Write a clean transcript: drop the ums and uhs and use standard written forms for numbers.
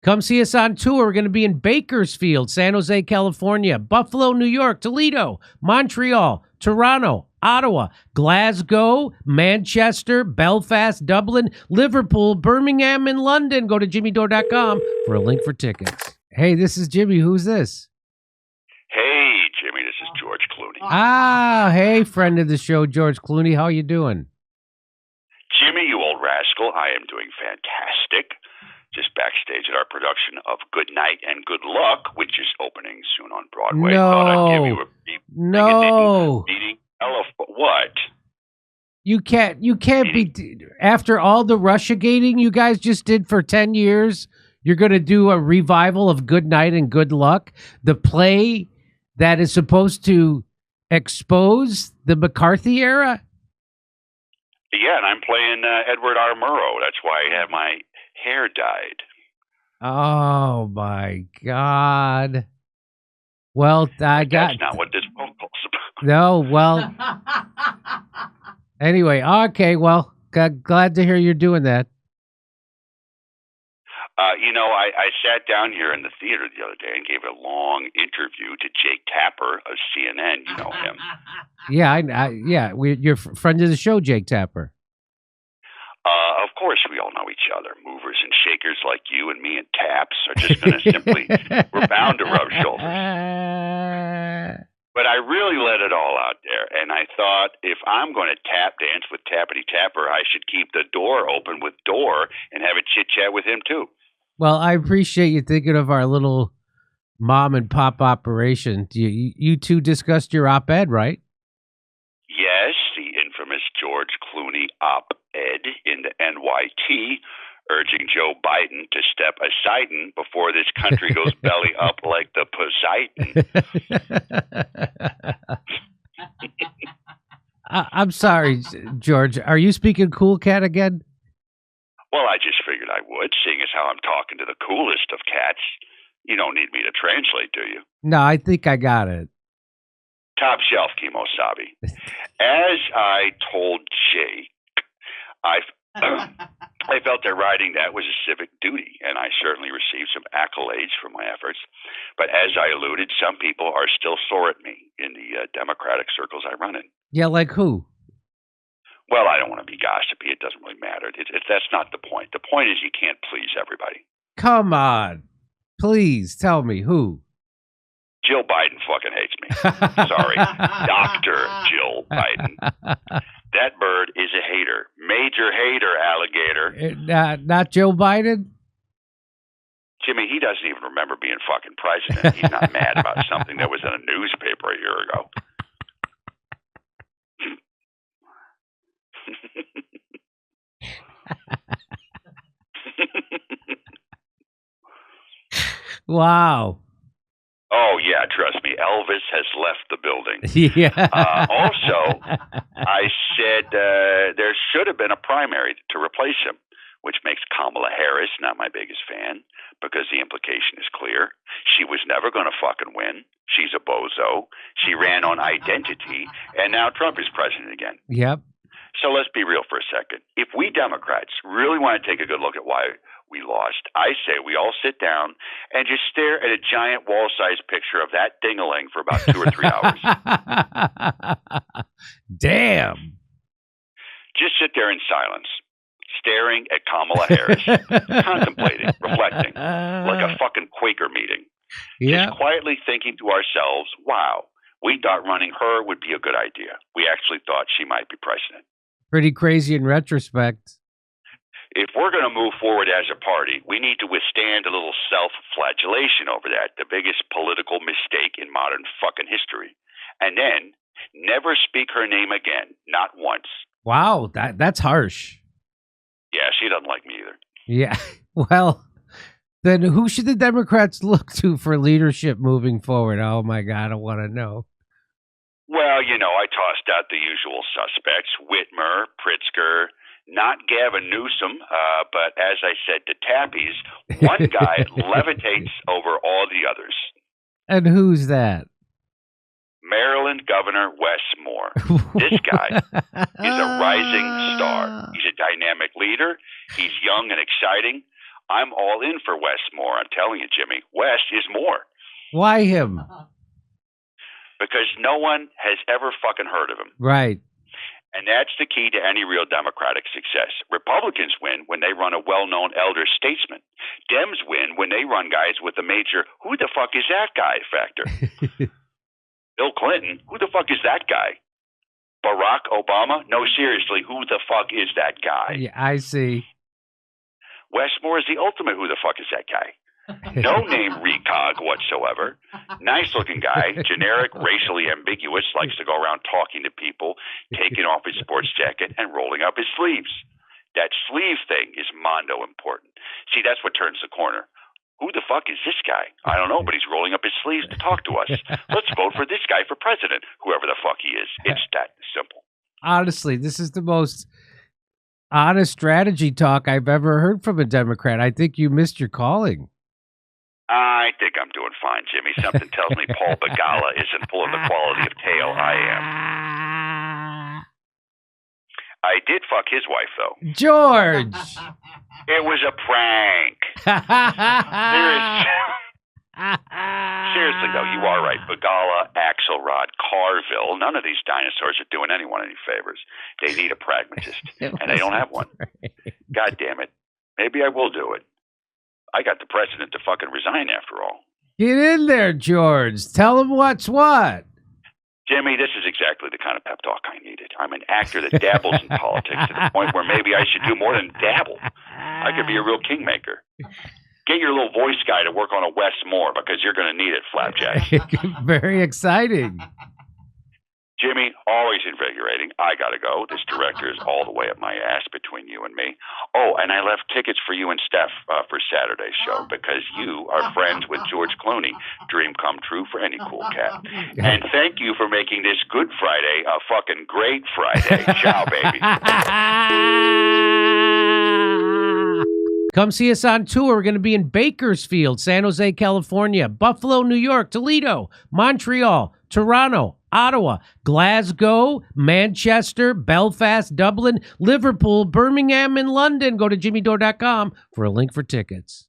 Come see us on tour. We're going to be in Bakersfield, San Jose, California, Buffalo, New York, Toledo, Montreal, Toronto, Ottawa, Glasgow, Manchester, Belfast, Dublin, Liverpool, Birmingham, and London. Go to jimmydore.com for a link for tickets. Hey, this is Jimmy. Who's this? Hey, Jimmy, this is George Clooney. Ah, hey, friend of the show, George Clooney. How you doing? Jimmy, you old rascal, I am doing fantastic. Just backstage at our production of Good Night and Good Luck, which is opening soon on Broadway. What? You can't be, after all the Russiagating you guys just did for 10 years, you're going to do a revival of Good Night and Good Luck, the play that is supposed to expose the McCarthy era? Yeah, and I'm playing Edward R. Murrow. That's why I have my hair dyed. Oh, my God. Well, That's not what this phone call's about. No, well. Anyway, okay, well, glad to hear you're doing that. I sat down here in the theater the other day and gave a long interview to Jake Tapper of CNN. You know him. Yeah, you're friend of the show, Jake Tapper. Of course, we all know each other. Movers and shakers like you and me and Taps are just going to we're bound to rub shoulders. But I really let it all out there, and I thought if I'm going to tap dance with Tappity Tapper, I should keep the door open with Dore and have a chit-chat with him, too. Well, I appreciate you thinking of our little mom and pop operation. You two discussed your op-ed, right? Yes, the infamous George Clooney op-ed in the NYT, urging Joe Biden to step aside before this country goes belly up like the Poseidon. I'm sorry, George. Are you speaking Cool Cat again? Well, I just figured I would, seeing as how I'm talking to the coolest of cats. You don't need me to translate, do you? No, I think I got it. Top shelf, Kimosabi. As I told Jake, I felt that writing that was a civic duty, and I certainly received some accolades for my efforts. But as I alluded, some people are still sore at me in the Democratic circles I run in. Yeah, like who? Well, I don't want to be gossipy. It doesn't really matter. That's not the point. The point is you can't please everybody. Come on. Please tell me who. Jill Biden fucking hates me. Sorry. Dr. Jill Biden. That bird is a hater. Major hater, alligator. Not Joe Biden? Jimmy, he doesn't even remember being fucking president. He's not mad about something that was in a newspaper a year ago. Wow. Oh, yeah, trust me. Elvis has left the building. Yeah. Also, I said there should have been a primary to replace him, which makes Kamala Harris not my biggest fan because the implication is clear. She was never going to fucking win. She's a bozo. She ran on identity, and now Trump is president again. Yep. So let's be real for a second. If we Democrats really want to take a good look at why we lost, I say we all sit down and just stare at a giant wall-sized picture of that ding-a-ling for about 2 or 3 hours. Damn. Just sit there in silence, staring at Kamala Harris, contemplating, reflecting, like a fucking Quaker meeting. Yeah. Just quietly thinking to ourselves, wow, we thought running her would be a good idea. We actually thought she might be president. Pretty crazy in retrospect. If we're going to move forward as a party, we need to withstand a little self-flagellation over that, the biggest political mistake in modern fucking history. And then never speak her name again, not once. Wow, that's harsh. Yeah, she doesn't like me either. Yeah, well, then who should the Democrats look to for leadership moving forward? Oh, my God, I want to know. Well, I tossed out the usual suspects, Whitmer, Pritzker, not Gavin Newsom, but as I said to Tappies, one guy levitates over all the others. And who's that? Maryland Governor Wes Moore. This guy is a rising star. He's a dynamic leader. He's young and exciting. I'm all in for Wes Moore. I'm telling you, Jimmy, Wes is more. Why him? Because no one has ever fucking heard of him. Right. And that's the key to any real Democratic success. Republicans win when they run a well-known elder statesman. Dems win when they run guys with a major "who the fuck is that guy" factor. Bill Clinton, who the fuck is that guy? Barack Obama? No, seriously, who the fuck is that guy? Yeah, I see. Wes Moore is the ultimate "who the fuck is that guy." No name recog whatsoever. Nice looking guy, generic, racially ambiguous, likes to go around talking to people, taking off his sports jacket and rolling up his sleeves. That sleeve thing is mondo important. See, that's what turns the corner. Who the fuck is this guy? I don't know, but he's rolling up his sleeves to talk to us. Let's vote for this guy for president, whoever the fuck he is. It's that simple. Honestly, this is the most honest strategy talk I've ever heard from a Democrat. I think you missed your calling. I think I'm doing fine, Jimmy. Something tells me Paul Begala isn't pulling the quality of tail I am. I did fuck his wife, though. George! It was a prank. Seriously, though, you are right. Begala, Axelrod, Carville, none of these dinosaurs are doing anyone any favors. They need a pragmatist, and they don't have one. God damn it. Maybe I will do it. I got the president to fucking resign after all. Get in there, George. Tell him what's what. Jimmy, this is exactly the kind of pep talk I needed. I'm an actor that dabbles in politics to the point where maybe I should do more than dabble. I could be a real kingmaker. Get your little voice guy to work on a Wes Moore because you're going to need it, Flapjack. Very exciting. Jimmy, always invigorating. I got to go. This director is all the way up my ass between you and me. Oh, and I left tickets for you and Steph for Saturday's show because you are friends with George Clooney. Dream come true for any cool cat. And thank you for making this Good Friday a fucking great Friday. Ciao, baby. Come see us on tour. We're going to be in Bakersfield, San Jose, California, Buffalo, New York, Toledo, Montreal, Toronto, Ottawa, Glasgow, Manchester, Belfast, Dublin, Liverpool, Birmingham, and London. Go to jimmydore.com for a link for tickets.